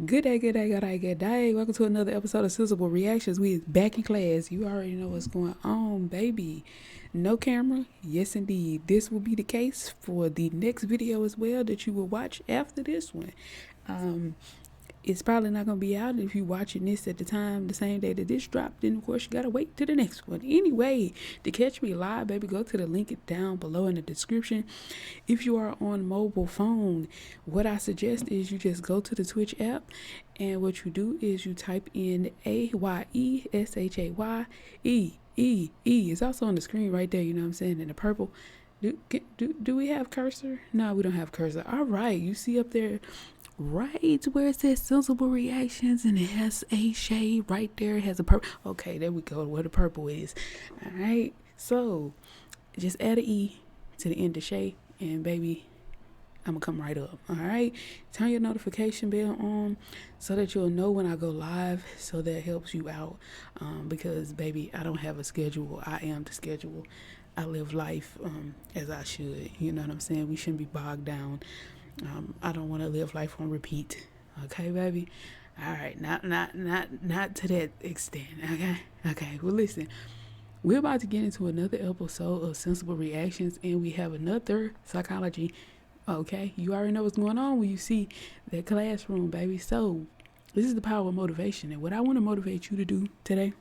Good day, good day, good day, good day. Welcome to another episode of Sensible Reactions. We is back in class. You already know what's going on, baby. No camera? Yes, indeed. This will be the case for the next video as well that you will watch after this one. Um, it's probably not going to be out if you're watching this at the time, the same day that this dropped. Then, of course, you got to wait to the next one. Anyway, to catch me live, baby, go to the link down below in the description. If you are on mobile phone, what I suggest is you just go to the Twitch app, and what you do is you type in ShAyee. It's also on the screen right there, you know what I'm saying, in the purple. Do we have cursor? No, we don't have cursor. All right, you see up there right where it says sensible reactions, and it has a shade right there. It has a purple. Okay, there we go, where the purple is. All right, so just add an E to the end of Shay, and baby, I'm gonna come right up. All right, turn your notification bell on so that you'll know when I go live, so that helps you out. Because baby, I don't have a schedule. I am the schedule. I live life as I should. You know what I'm saying? We shouldn't be bogged down. I don't want to live life on repeat. Okay, baby. All right, not to that extent. Okay. Well, listen. We're about to get into another episode of Sensible Reactions, and we have another psychology. Okay, you already know what's going on when you see that classroom, baby. So, this is the power of motivation, and what I want to motivate you to do today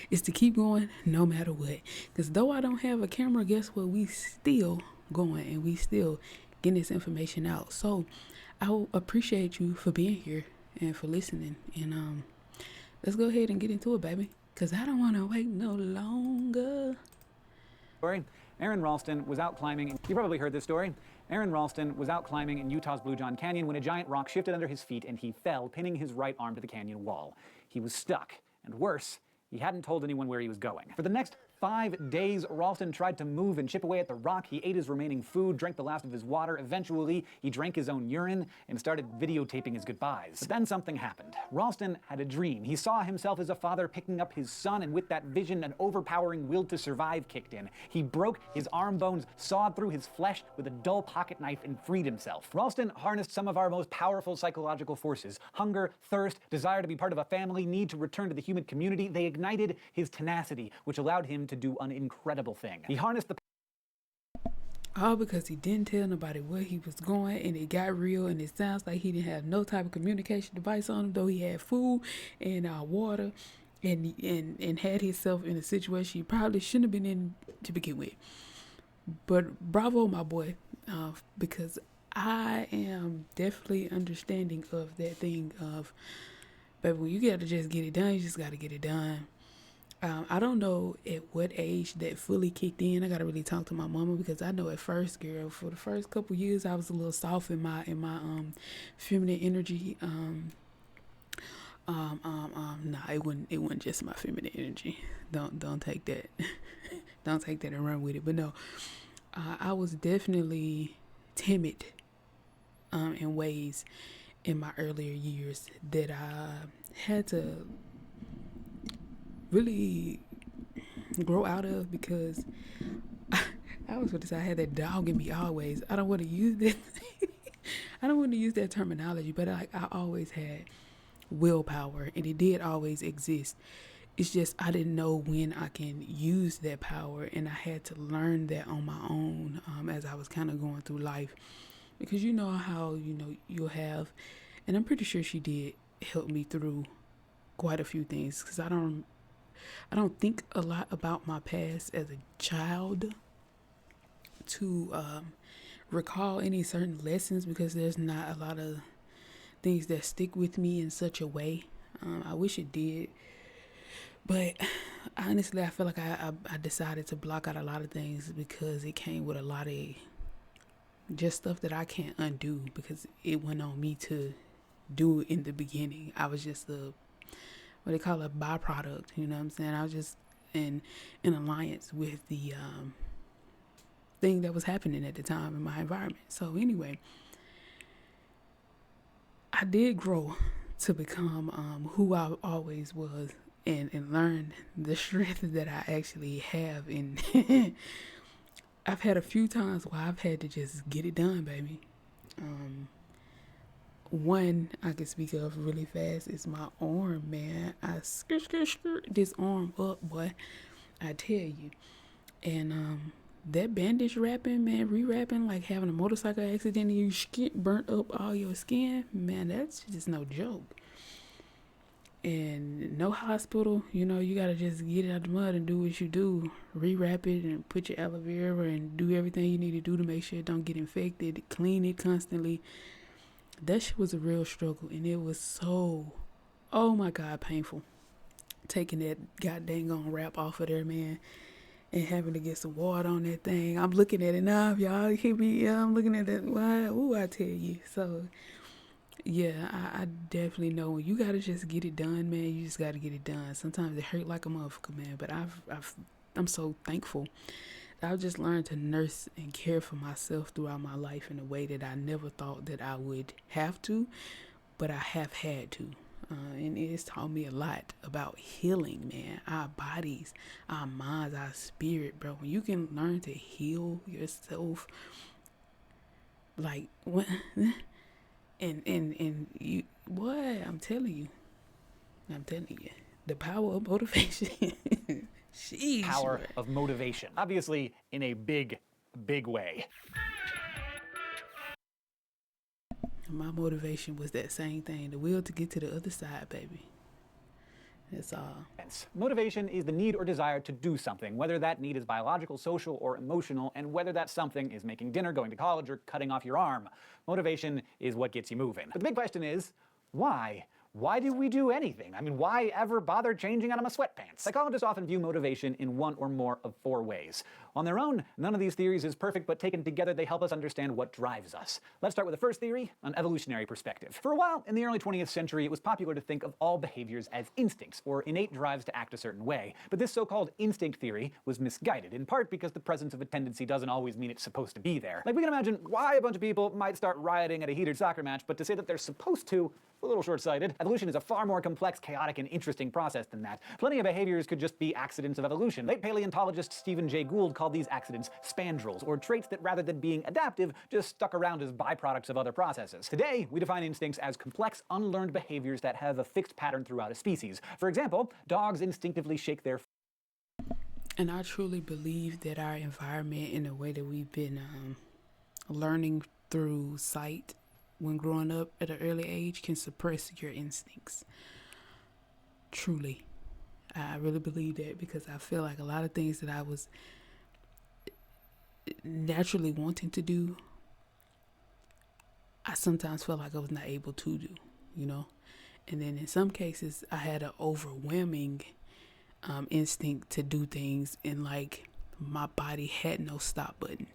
is to keep going no matter what. Because though I don't have a camera, guess what? We still going, and we still getting this information out. So, I will appreciate you for being here and for listening. And let's go ahead and get into it, baby. Because I don't want to wait no longer. Story. Aaron Ralston was out climbing. You probably heard this story. Aaron Ralston was out climbing in Utah's Blue John Canyon when a giant rock shifted under his feet and he fell, pinning his right arm to the canyon wall. He was stuck, and worse, he hadn't told anyone where he was going. For the next 5 days, Ralston tried to move and chip away at the rock. He ate his remaining food, drank the last of his water. Eventually, he drank his own urine and started videotaping his goodbyes. But then something happened. Ralston had a dream. He saw himself as a father picking up his son, and with that vision, an overpowering will to survive kicked in. He broke his arm bones, sawed through his flesh with a dull pocket knife, and freed himself. Ralston harnessed some of our most powerful psychological forces: hunger, thirst, desire to be part of a family, need to return to the human community. They ignited his tenacity, which allowed him to do an incredible thing. He harnessed the all because he didn't tell nobody where he was going, and it got real, and it sounds like he didn't have no type of communication device on him, though he had food and water, and had himself in a situation he probably shouldn't have been in to begin with. But bravo, my boy, because I am definitely understanding of that thing of, baby, when you gotta just get it done, you just gotta get it done. I don't know at what age that fully kicked in. I gotta really talk to my mama, because I know at first, girl, for the first couple years, I was a little soft in my feminine energy. Nah, it wasn't just my feminine energy. Don't take that, don't take that and run with it. But no, I was definitely timid, in ways in my earlier years that I had to really grow out of, because I was going to say I had that dog in me always. I don't want to use that. I don't want to use that terminology, but I always had willpower, and it did always exist. It's just I didn't know when I can use that power, and I had to learn that on my own, as I was kind of going through life. Because you know how you'll have, and I'm pretty sure she did help me through quite a few things, because I don't think a lot about my past as a child to recall any certain lessons, because there's not a lot of things that stick with me in such a way. I wish it did, but honestly, I feel like I decided to block out a lot of things because it came with a lot of just stuff that I can't undo, because it went on me to do in the beginning. I was just what they call a byproduct, you know what I'm saying? I was just in alliance with the thing that was happening at the time in my environment. So anyway, I did grow to become who I always was, and learn the strength that I actually have. And I've had a few times where I've had to just get it done, baby. One I can speak of really fast is my arm, man. I skirt this arm up, boy. I tell you. And that bandage wrapping, man, rewrapping, like having a motorcycle accident and you burnt up all your skin, man, that's just no joke. And no hospital, you know, you gotta just get it out the mud and do what you do. Rewrap it and put your aloe vera and do everything you need to do to make sure it don't get infected. Clean it constantly. That shit was a real struggle, and it was so, oh my God, painful. Taking that goddamn on wrap off of there, man, and having to get some water on that thing. I'm looking at it now, y'all. Hear me? Yeah, I'm looking at that. Why? Ooh, I tell you. So, yeah, I definitely know when you gotta just get it done, man. You just gotta get it done. Sometimes it hurt like a motherfucker, man. But I'm so thankful. I've just learned to nurse and care for myself throughout my life in a way that I never thought that I would have to, but I have had to. And it's taught me a lot about healing, man. Our bodies, our minds, our spirit, bro. When you can learn to heal yourself, like when, and you, boy, I'm telling you, the power of motivation. Sheesh, Power bro. of motivation. Obviously, in a big, big way. My motivation was that same thing, the will to get to the other side, baby. That's all. Motivation is the need or desire to do something, whether that need is biological, social, or emotional, and whether that something is making dinner, going to college, or cutting off your arm. Motivation is what gets you moving. But the big question is, why? Why do we do anything? I mean, why ever bother changing out of my sweatpants? Psychologists often view motivation in one or more of four ways. On their own, none of these theories is perfect, but taken together, they help us understand what drives us. Let's start with the first theory, an evolutionary perspective. For a while, in the early 20th century, it was popular to think of all behaviors as instincts, or innate drives to act a certain way. But this so-called instinct theory was misguided, in part because the presence of a tendency doesn't always mean it's supposed to be there. Like, we can imagine why a bunch of people might start rioting at a heated soccer match, but to say that they're supposed to, a little short-sighted. Evolution is a far more complex, chaotic, and interesting process than that. Plenty of behaviors could just be accidents of evolution. Late paleontologist Stephen Jay Gould called these accidents spandrels, or traits that rather than being adaptive, just stuck around as byproducts of other processes. Today, we define instincts as complex, unlearned behaviors that have a fixed pattern throughout a species. For example, dogs instinctively shake their... And I truly believe that our environment, in the way that we've been learning through sight when growing up at an early age, can suppress your instincts. Truly. I really believe that, because I feel like a lot of things that I was naturally wanting to do, I sometimes felt like I was not able to do, you know? And then in some cases, I had an overwhelming instinct to do things, and like my body had no stop button.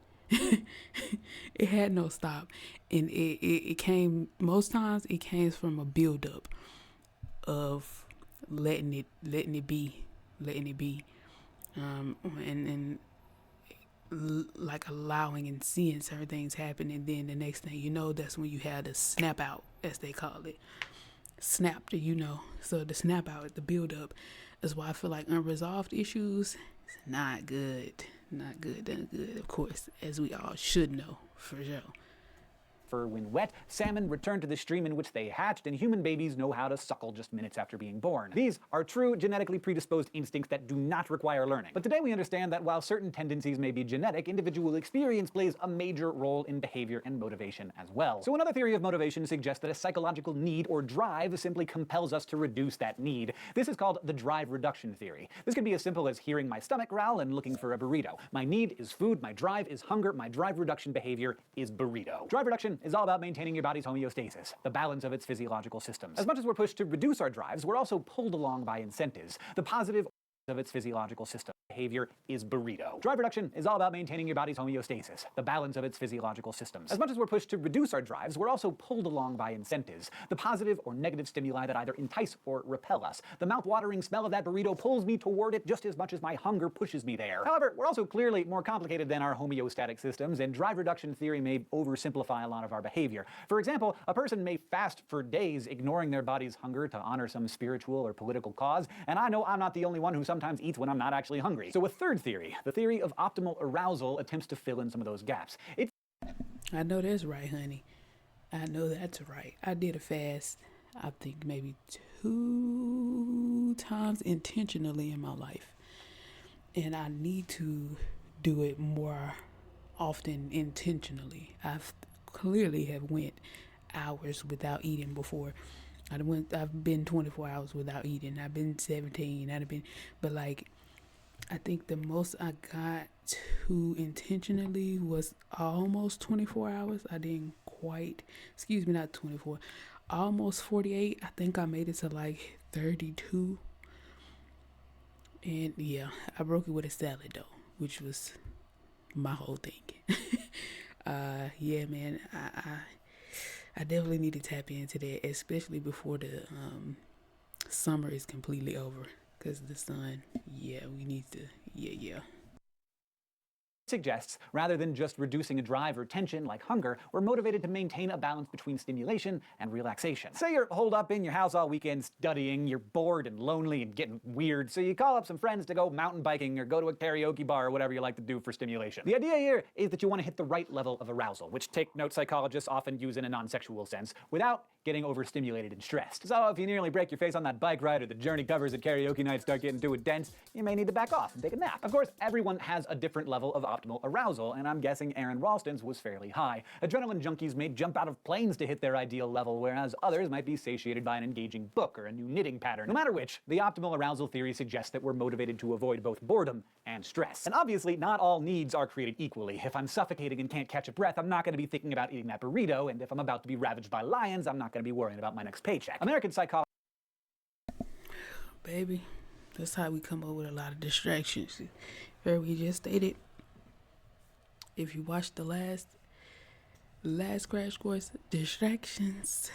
It had no stop, and it came, most times it came from a buildup of letting it be, and like allowing and seeing certain things happen, and then the next thing you know, that's when you had the snap out, as they call it. Snapped, you know. So the snap out, the build up, is why I feel like unresolved issues is not good. Not good, done good, of course, as we all should know, for sure. When wet, salmon return to the stream in which they hatched, and human babies know how to suckle just minutes after being born. These are true genetically predisposed instincts that do not require learning. But today we understand that while certain tendencies may be genetic, individual experience plays a major role in behavior and motivation as well. So another theory of motivation suggests that a psychological need or drive simply compels us to reduce that need. This is called the drive reduction theory. This could be as simple as hearing my stomach growl and looking for a burrito. My need is food, my drive is hunger, my drive reduction behavior is burrito. Drive reduction is all about maintaining your body's homeostasis, the balance of its physiological systems. As much as we're pushed to reduce our drives, we're also pulled along by incentives. The positive of its physiological system. Behavior is burrito. Drive reduction is all about maintaining your body's homeostasis, the balance of its physiological systems. As much as we're pushed to reduce our drives, we're also pulled along by incentives, the positive or negative stimuli that either entice or repel us. The mouth-watering smell of that burrito pulls me toward it just as much as my hunger pushes me there. However, we're also clearly more complicated than our homeostatic systems, and drive reduction theory may oversimplify a lot of our behavior. For example, a person may fast for days, ignoring their body's hunger to honor some spiritual or political cause, and I know I'm not the only one who sometimes eats when I'm not actually hungry. So a third theory, the theory of optimal arousal, attempts to fill in some of those gaps. I know that's right, honey. I know that's right. I did a fast, I think maybe 2 times intentionally in my life. And I need to do it more often intentionally. I've clearly have went hours without eating before. I've been 24 hours without eating. I've been 17. But like, I think the most I got to intentionally was almost 24 hours. I didn't quite, excuse me, not 24, almost 48. I think I made it to like 32. And yeah, I broke it with a salad though, which was my whole thing. Yeah, man, I definitely need to tap into that, especially before the summer is completely over. Cause the sun, yeah, we need to, yeah. Suggests rather than just reducing a drive or tension like hunger, we're motivated to maintain a balance between stimulation and relaxation. Say you're holed up in your house all weekend studying, you're bored and lonely and getting weird, so you call up some friends to go mountain biking or go to a karaoke bar or whatever you like to do for stimulation. The idea here is that you want to hit the right level of arousal, which take note psychologists often use in a non-sexual sense, without getting overstimulated and stressed. So if you nearly break your face on that bike ride or the journey covers at karaoke night start getting too dense, you may need to back off and take a nap. Of course, everyone has a different level of optimal arousal, and I'm guessing Aaron Ralston's was fairly high. Adrenaline junkies may jump out of planes to hit their ideal level, whereas others might be satiated by an engaging book or a new knitting pattern. No matter which, the optimal arousal theory suggests that we're motivated to avoid both boredom and stress. And obviously, not all needs are created equally. If I'm suffocating and can't catch a breath, I'm not going to be thinking about eating that burrito, and if I'm about to be ravaged by lions, I'm not going to be worrying about my next paycheck. American psychology. Baby, that's how we come up with a lot of distractions. Where we just stated, if you watch the last crash course, distractions.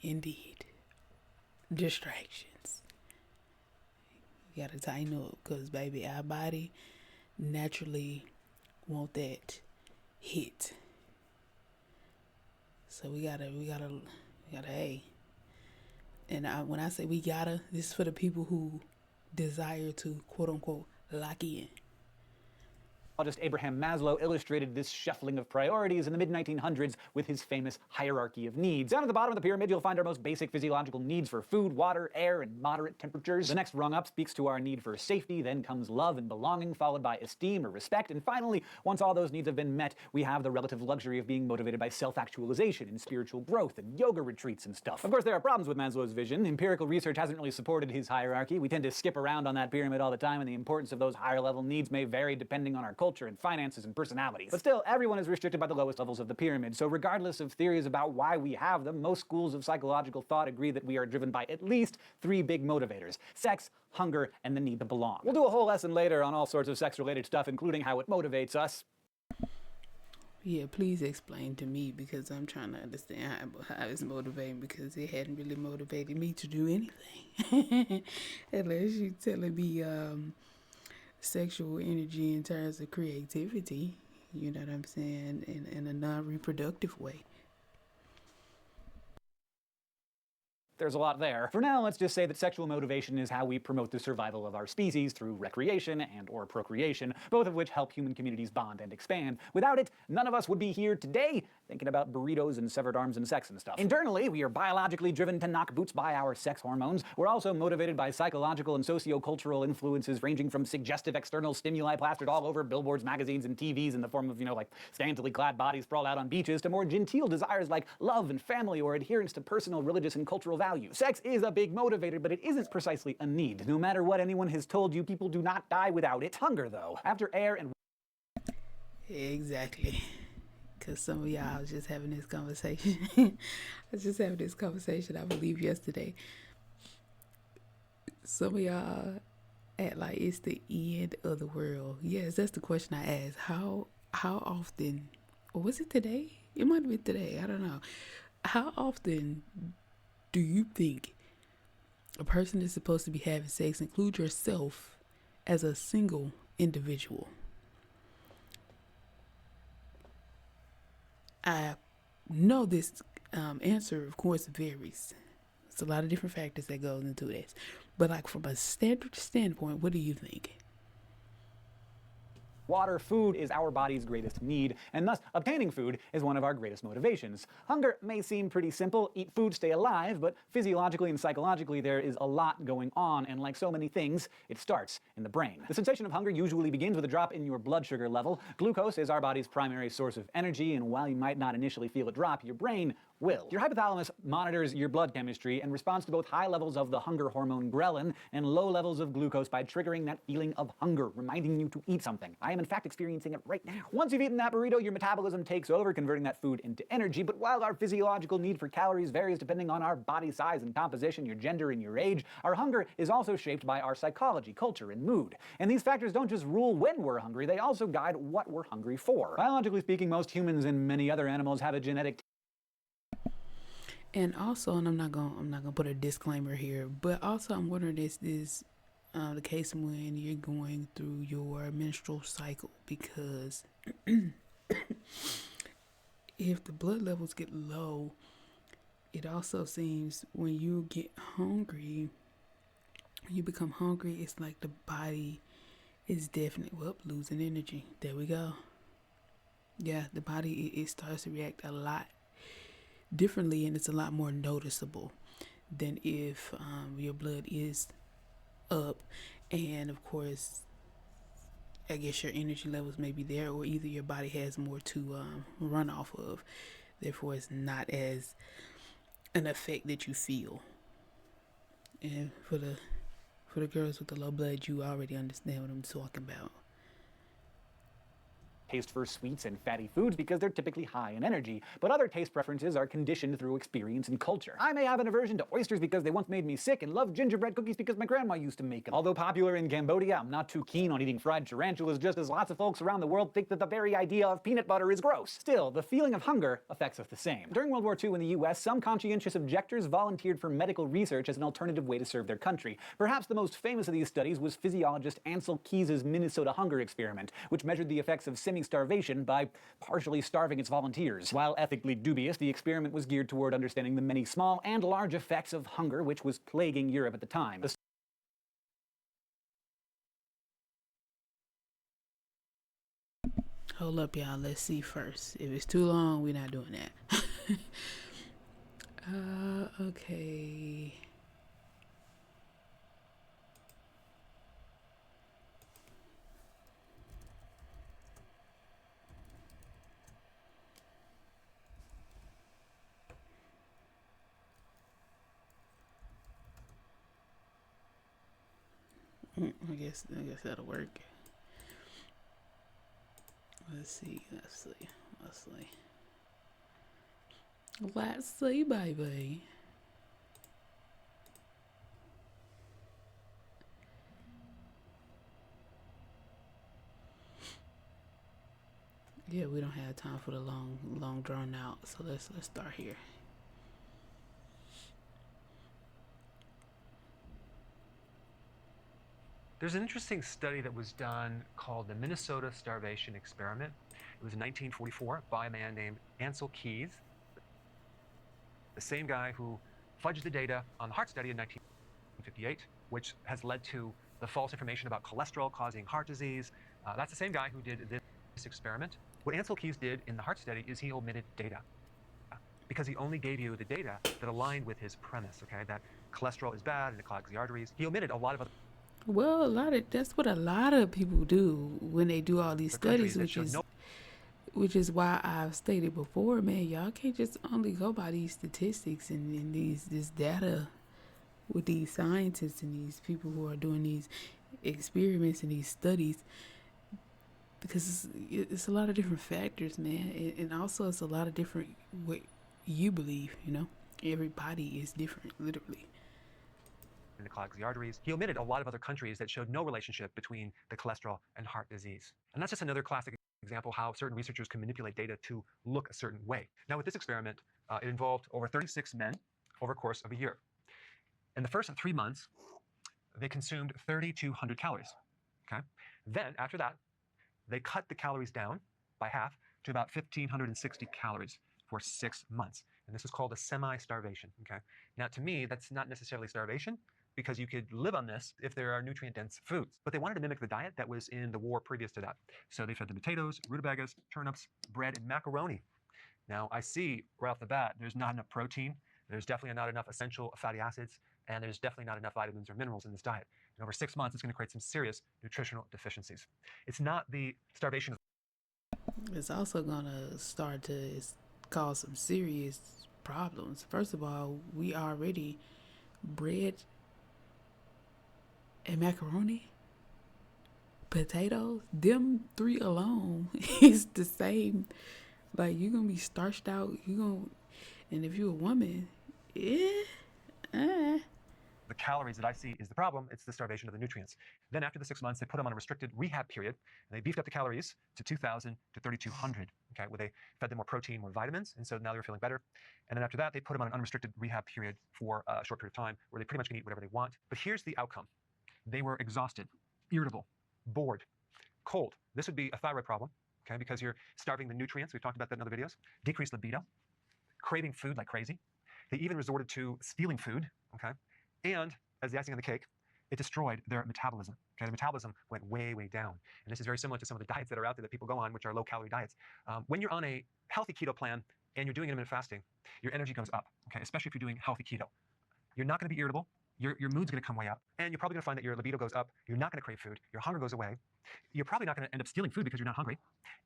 Indeed, distractions. You gotta tighten up, cause baby, our body naturally want that hit. So we gotta, hey. And when I say we gotta, this is for the people who desire to quote unquote lock in. Just Abraham Maslow illustrated this shuffling of priorities in the mid-1900s with his famous hierarchy of needs. Down at the bottom of the pyramid, you'll find our most basic physiological needs for food, water, air, and moderate temperatures. The next rung up speaks to our need for safety, then comes love and belonging, followed by esteem or respect, and finally, once all those needs have been met, we have the relative luxury of being motivated by self-actualization and spiritual growth and yoga retreats and stuff. Of course, there are problems with Maslow's vision. Empirical research hasn't really supported his hierarchy. We tend to skip around on that pyramid all the time, and the importance of those higher-level needs may vary depending on our culture and finances and personalities. But still, everyone is restricted by the lowest levels of the pyramid, so regardless of theories about why we have them, most schools of psychological thought agree that we are driven by at least 3 big motivators: sex, hunger, and the need to belong. We'll do a whole lesson later on all sorts of sex-related stuff, including how it motivates us. Yeah, please explain to me, because I'm trying to understand how it's motivating, because it hadn't really motivated me to do anything. Unless you're telling me sexual energy in terms of creativity, you know what I'm saying, in a non-reproductive way. There's a lot there. For now, let's just say that sexual motivation is how we promote the survival of our species through recreation and or procreation, both of which help human communities bond and expand. Without it, none of us would be here today thinking about burritos and severed arms and sex and stuff. Internally, we are biologically driven to knock boots by our sex hormones. We're also motivated by psychological and socio-cultural influences ranging from suggestive external stimuli plastered all over billboards, magazines, and TVs in the form of, like scantily clad bodies sprawled out on beaches, to more genteel desires like love and family or adherence to personal, religious, and cultural values. Sex is a big motivator, but it isn't precisely a need. No matter what anyone has told you, people do not die without it. Hunger, though. After air and... Exactly. Because some of y'all, I was just having this conversation. I believe, yesterday. Some of y'all act like it's the end of the world. Yes, that's the question I asked. How often, or was it today? It might have been today. I don't know. How often do you think a person is supposed to be having sex? Include yourself as a single individual. I know this answer, of course, varies. It's a lot of different factors that goes into this. But like from a standard standpoint, what do you think? Water, food is our body's greatest need, and thus obtaining food is one of our greatest motivations. Hunger may seem pretty simple, eat food, stay alive, but physiologically and psychologically there is a lot going on, and like so many things, it starts in the brain. The sensation of hunger usually begins with a drop in your blood sugar level. Glucose is our body's primary source of energy, and while you might not initially feel it drop, your brain will. Your hypothalamus monitors your blood chemistry and responds to both high levels of the hunger hormone ghrelin and low levels of glucose by triggering that feeling of hunger, reminding you to eat something. I am in fact experiencing it right now. Once you've eaten that burrito, your metabolism takes over, converting that food into energy, but while our physiological need for calories varies depending on our body size and composition, your gender, and your age, our hunger is also shaped by our psychology, culture, and mood. And these factors don't just rule when we're hungry, they also guide what we're hungry for. Biologically speaking, most humans and many other animals have a genetic And also, and I'm not gonna put a disclaimer here, but also I'm wondering, is this the case when you're going through your menstrual cycle? Because if the blood levels get low, it also seems when you get hungry, when you become hungry, it's like the body is definitely losing energy. There we go. Yeah, the body it starts to react a lot differently, and it's a lot more noticeable than if your blood is up, and of course I guess your energy levels may be there, or either your body has more to run off of, therefore it's not as an effect that you feel. And for the girls with the low blood, you already understand what I'm talking about. taste for sweets and fatty foods because they're typically high in energy, but other taste preferences are conditioned through experience and culture. I may have an aversion to oysters because they once made me sick, and love gingerbread cookies because my grandma used to make them. Although popular in Cambodia, I'm not too keen on eating fried tarantulas, just as lots of folks around the world think that the very idea of peanut butter is gross. Still, the feeling of hunger affects us the same. During World War II in the US, some conscientious objectors volunteered for medical research as an alternative way to serve their country. Perhaps the most famous of these studies was physiologist Ansel Keys's Minnesota hunger experiment, which measured the effects of semi-starvation by partially starving its volunteers. While ethically dubious, the experiment was geared toward understanding the many small and large effects of hunger which was plaguing Europe at the time. Hold up, y'all. Let's see first. If it's too long, we're not doing that. Okay. I guess that'll work. Let's see, baby. Yeah, we don't have time for the long drawn out, so let's start here. There's an interesting study that was done called the Minnesota Starvation Experiment. It was in 1944 by a man named Ansel Keys, the same guy who fudged the data on the heart study in 1958, which has led to the false information about cholesterol causing heart disease. That's the same guy who did this experiment. What Ansel Keys did in the heart study is he omitted data because he only gave you the data that aligned with his premise, okay, that cholesterol is bad and it clogs the arteries. He omitted a lot of other Well, that's what a lot of people do when they do all these studies, which is why I've stated before, man, y'all can't just only go by these statistics and this data with these scientists and these people who are doing these experiments and these studies, because it's a lot of different factors, man, and also it's a lot of different what you believe. Everybody is different, literally. And it clogs the arteries. He omitted a lot of other countries that showed no relationship between the cholesterol and heart disease. And that's just another classic example how certain researchers can manipulate data to look a certain way. Now with this experiment, it involved over 36 men over a course of a year. In the first 3 months, they consumed 3,200 calories. Okay. Then after that, they cut the calories down by half to about 1,560 calories for 6 months. And this is called a semi-starvation. Okay. Now to me, that's not necessarily starvation. because you could live on this if there are nutrient-dense foods. But they wanted to mimic the diet that was in the war previous to that. So they fed them potatoes, rutabagas, turnips, bread, and macaroni. Now, I see right off the bat, there's not enough protein. There's definitely not enough essential fatty acids, and there's definitely not enough vitamins or minerals in this diet. And over 6 months, it's going to create some serious nutritional deficiencies. It's not the starvation. It's also going to start to cause some serious problems. First of all, we already bread and macaroni, potatoes, them three alone is the same. Like, you're going to be starched out. And if you're a woman, The calories that I see is the problem. It's the starvation of the nutrients. Then after the 6 months, they put them on a restricted rehab period, and they beefed up the calories to 2,000 to 3,200, okay, where they fed them more protein, more vitamins, and so now they were feeling better. And then after that, they put them on an unrestricted rehab period for a short period of time where they pretty much can eat whatever they want. But here's the outcome. They were exhausted, irritable, bored, cold. This would be a thyroid problem, okay, because you're starving the nutrients. We've talked about that in other videos. Decreased libido, craving food like crazy. They even resorted to stealing food, okay? And as the icing on the cake, it destroyed their metabolism. Okay, the metabolism went way, way down. And this is very similar to some of the diets that are out there that people go on, which are low-calorie diets. When you're on a healthy keto plan and you're doing intermittent fasting, your energy goes up, okay, especially if you're doing healthy keto. You're not going to be irritable. Your mood's going to come way up. And you're probably going to find that your libido goes up. You're not going to crave food. Your hunger goes away. You're probably not going to end up stealing food because you're not hungry.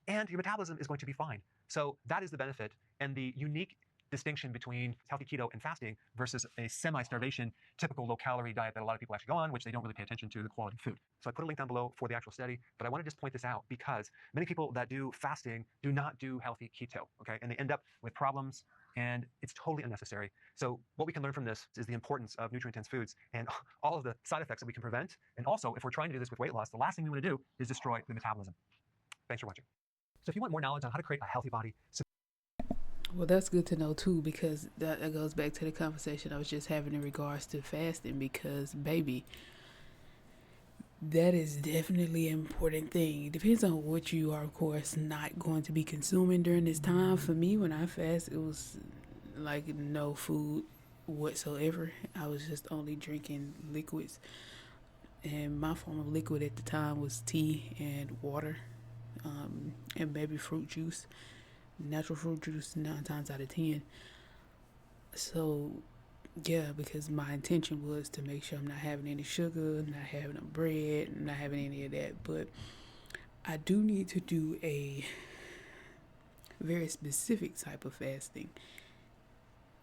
And your metabolism is going to be fine. So that is the benefit and the unique distinction between healthy keto and fasting versus a semi-starvation, typical low-calorie diet that a lot of people actually go on, which they don't really pay attention to the quality of food. So I put a link down below for the actual study, but I want to just point this out because many people that do fasting do not do healthy keto, okay? And they end up with problems, and it's totally unnecessary. So what we can learn from this is the importance of nutrient-dense foods and all of the side effects that we can prevent. And also, if we're trying to do this with weight loss, the last thing we want to do is destroy the metabolism. Thanks for watching. So if you want more knowledge on how to create a healthy body, well, that's good to know too, because that goes back to the conversation I was just having in regards to fasting, because baby, that is definitely an important thing. It depends on what you are, of course, not going to be consuming during this time. For me, when I fast, it was like no food whatsoever. I was just only drinking liquids, and my form of liquid at the time was tea and water, and maybe fruit juice. Natural fruit juice 9 times out of 10. So yeah, because my intention was to make sure I'm not having any sugar, not having no bread, not having any of that. But I do need to do a very specific type of fasting,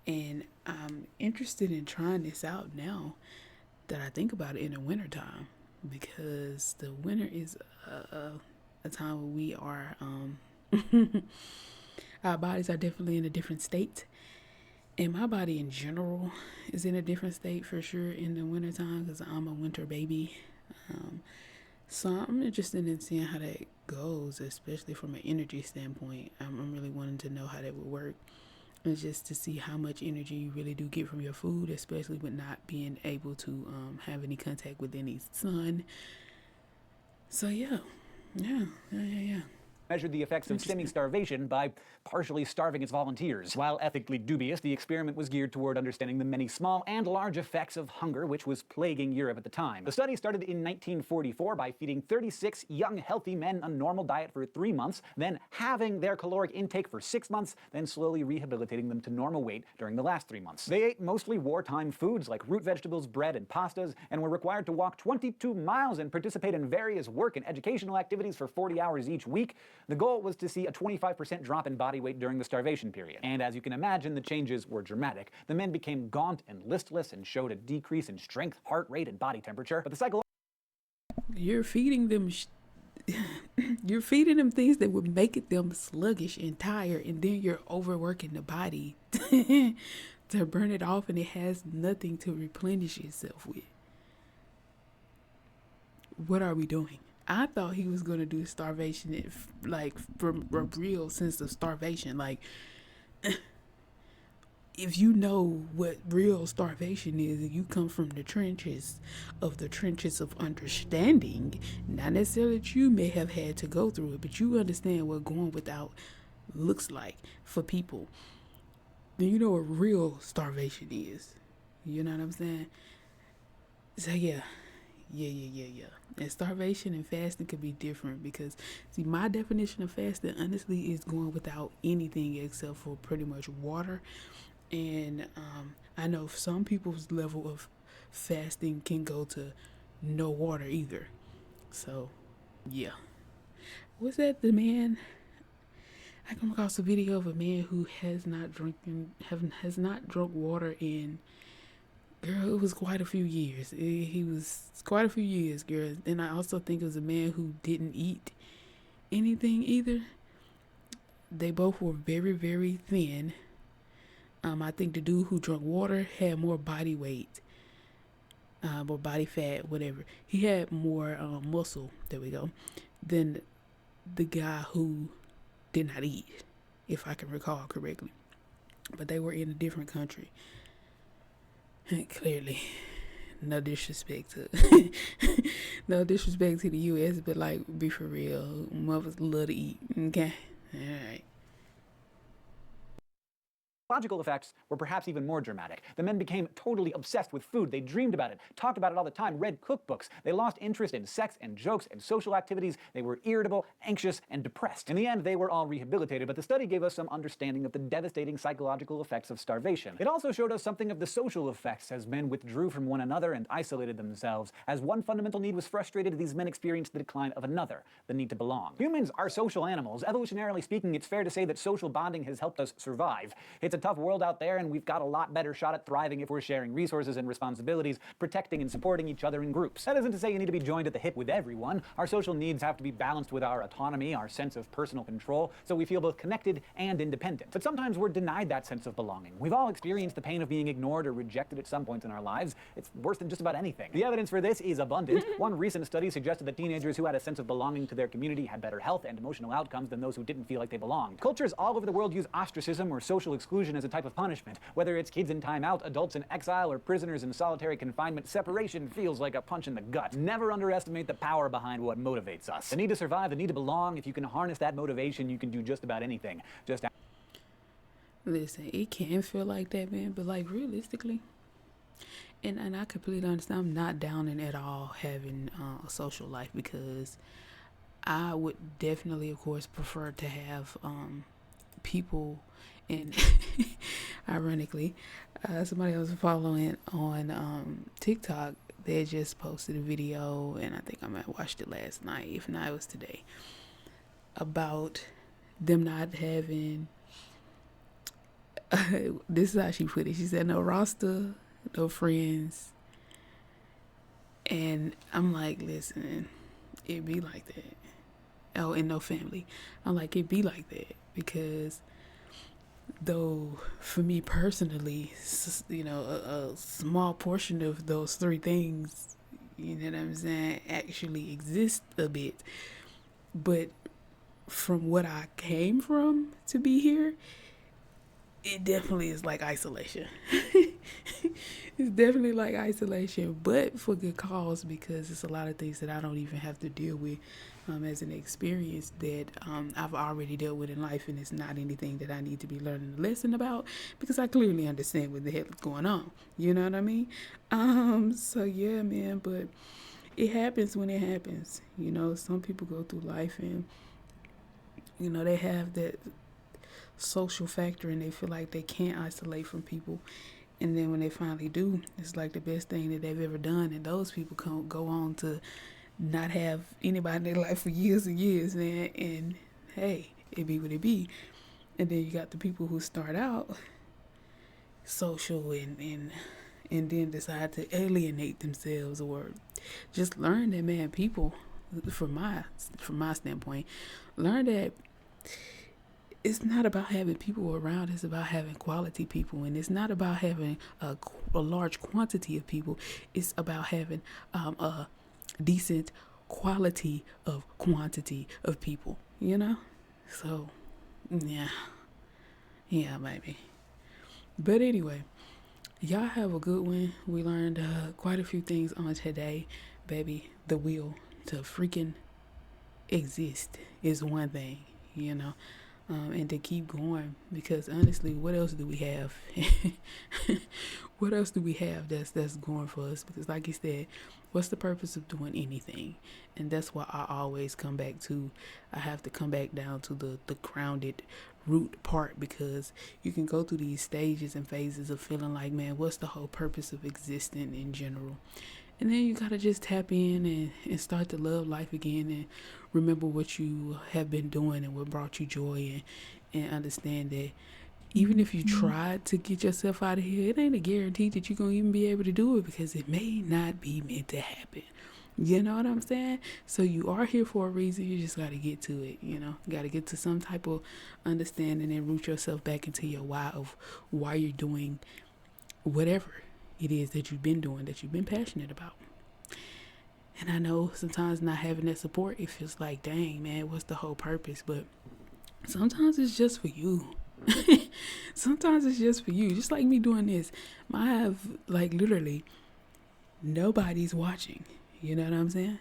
and I'm interested in trying this out now that I think about it in the wintertime, because the winter is a time where we are our bodies are definitely in a different state, and my body in general is in a different state for sure in the wintertime, because I'm a winter baby. So I'm interested in seeing how that goes, especially from an energy standpoint. I'm really wanting to know how that would work, and just to see how much energy you really do get from your food, especially with not being able to have any contact with any sun. So yeah. Measured the effects of semi-starvation by partially starving its volunteers. While ethically dubious, the experiment was geared toward understanding the many small and large effects of hunger which was plaguing Europe at the time. The study started in 1944 by feeding 36 young, healthy men a normal diet for 3 months, then halving their caloric intake for 6 months, then slowly rehabilitating them to normal weight during the last 3 months. They ate mostly wartime foods like root vegetables, bread, and pastas, and were required to walk 22 miles and participate in various work and educational activities for 40 hours each week. The goal was to see a 25% drop in body weight during the starvation period. And as you can imagine, the changes were dramatic. The men became gaunt and listless and showed a decrease in strength, heart rate, and body temperature. But the cycle... You're feeding them you're feeding them things that would make them sluggish and tired, and then you're overworking the body to burn it off, and it has nothing to replenish itself with. What are we doing? I thought he was going to do starvation, like, from a real sense of starvation. Like, if you know what real starvation is, and you come from the trenches of understanding, not necessarily that you may have had to go through it, but you understand what going without looks like for people, then you know what real starvation is. You know what I'm saying? So yeah, and starvation and fasting could be different because, see, my definition of fasting honestly is going without anything except for pretty much water. And I know some people's level of fasting can go to no water either. So yeah, was that the man? I come across a video of a man who has not drunk water in, girl, it was quite a few years. He was quite a few years, girl. And I also think it was a man who didn't eat anything either. They both were very, very thin. I think the dude who drank water had more body weight, or body fat, whatever. He had more muscle. There we go. Than the guy who did not eat, if I can recall correctly. But they were in a different country. Clearly, no disrespect to no disrespect to the U.S., but like, be for real, mothers love to eat. Okay, all right. Logical effects were perhaps even more dramatic. The men became totally obsessed with food. They dreamed about it, talked about it all the time, read cookbooks. They lost interest in sex and jokes and social activities. They were irritable, anxious, and depressed. In the end, they were all rehabilitated, but the study gave us some understanding of the devastating psychological effects of starvation. It also showed us something of the social effects as men withdrew from one another and isolated themselves. As one fundamental need was frustrated, these men experienced the decline of another, the need to belong. Humans are social animals. Evolutionarily speaking, it's fair to say that social bonding has helped us survive. It's a tough world out there, and we've got a lot better shot at thriving if we're sharing resources and responsibilities, protecting and supporting each other in groups. That isn't to say you need to be joined at the hip with everyone. Our social needs have to be balanced with our autonomy, our sense of personal control, so we feel both connected and independent. But sometimes we're denied that sense of belonging. We've all experienced the pain of being ignored or rejected at some points in our lives. It's worse than just about anything. The evidence for this is abundant. One recent study suggested that teenagers who had a sense of belonging to their community had better health and emotional outcomes than those who didn't feel like they belonged. Cultures all over the world use ostracism or social exclusion as a type of punishment. Whether it's kids in timeout, adults in exile, or prisoners in solitary confinement, separation feels like a punch in the gut. Never underestimate the power behind what motivates us. The need to survive, the need to belong. If you can harness that motivation, you can do just about anything. Listen, it can feel like that, man, but like, realistically, and I completely understand. I'm not downing at all having a social life, because I would definitely, of course, prefer to have people. And ironically, somebody I was following on TikTok, they just posted a video, and I think I might have watched it last night, if not it was today, about them not having this is how she put it. She said no roster, no friends. And I'm like, listen, it be like that. Oh, and no family. I'm like, it be like that, because though for me personally, you know, a small portion of those three things, you know what I'm saying, actually exist a bit. But from what I came from to be here, it definitely is like isolation. It's definitely like isolation, but for good cause, because it's a lot of things that I don't even have to deal with as an experience that I've already dealt with in life, and it's not anything that I need to be learning a lesson about, because I clearly understand what the hell is going on. You know what I mean? So yeah, man, but it happens when it happens. You know, some people go through life and, you know, they have that social factor and they feel like they can't isolate from people, and then when they finally do, it's like the best thing that they've ever done, and those people go on to not have anybody in their life for years and years, man. And hey, it be what it be. And then you got the people who start out social and then decide to alienate themselves, or just learn that, man, people, from my standpoint, learn that it's not about having people around, it's about having quality people. And it's not about having a large quantity of people, it's about having a decent quality of quantity of people, you know? So yeah, maybe. But anyway, y'all have a good one. We learned quite a few things on today, baby. The will to freaking exist is one thing, you know. and to keep going, because honestly, what else do we have? What else do we have that's going for us? Because like you said, what's the purpose of doing anything? And that's why I always come back to, I have to come back down to the grounded root part, because you can go through these stages and phases of feeling like, man, what's the whole purpose of existing in general? And then you gotta just tap in and start to love life again, and remember what you have been doing and what brought you joy, and understand that even if you tried to get yourself out of here, it ain't a guarantee that you're gonna even be able to do it, because it may not be meant to happen. You know what I'm saying? So you are here for a reason. You just got to get to it, you know. You got to get to some type of understanding and root yourself back into your why of why you're doing whatever it is that you've been doing, that you've been passionate about. And I know sometimes not having that support, it feels like, dang, man, what's the whole purpose? But sometimes it's just for you. Sometimes it's just for you. Just like me doing this. I have, like, literally nobody's watching. You know what I'm saying?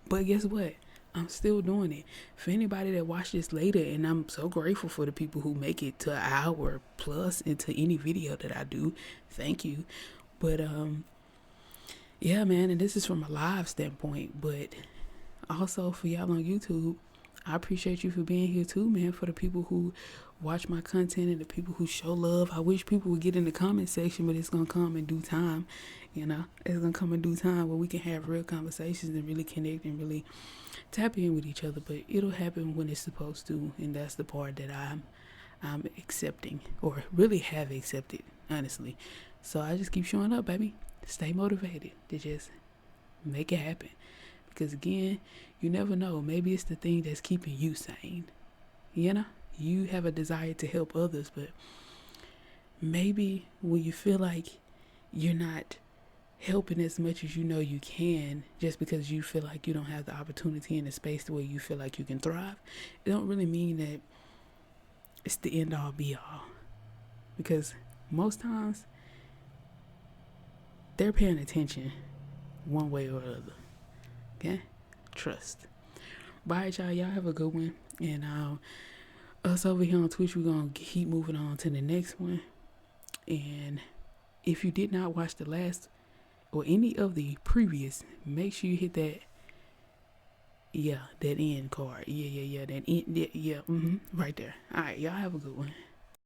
But guess what? I'm still doing it. For anybody that watch this later, and I'm so grateful for the people who make it to an hour plus into any video that I do. Thank you. But yeah, man, and this is from a live standpoint, but also for y'all on YouTube, I appreciate you for being here too, man. For the people who watch my content and the people who show love, I wish people would get in the comment section, but it's gonna come in due time. You know, it's gonna come in due time where we can have real conversations and really connect and really tap in with each other. But it'll happen when it's supposed to, and that's the part that I'm accepting, or really have accepted, honestly. So I just keep showing up, baby. Stay motivated to just make it happen. Because again, you never know. Maybe it's the thing that's keeping you sane. You know, you have a desire to help others, but maybe when you feel like you're not helping as much as you know you can, just because you feel like you don't have the opportunity and the space the way you feel like you can thrive, it don't really mean that it's the end all be all. Because most times they're paying attention one way or the other. Okay? Trust. Bye, y'all. Y'all have a good one. And us over here on Twitch, we're going to keep moving on to the next one. And if you did not watch the last or any of the previous, make sure you hit that, that end card. That end, right there. All right, y'all have a good one.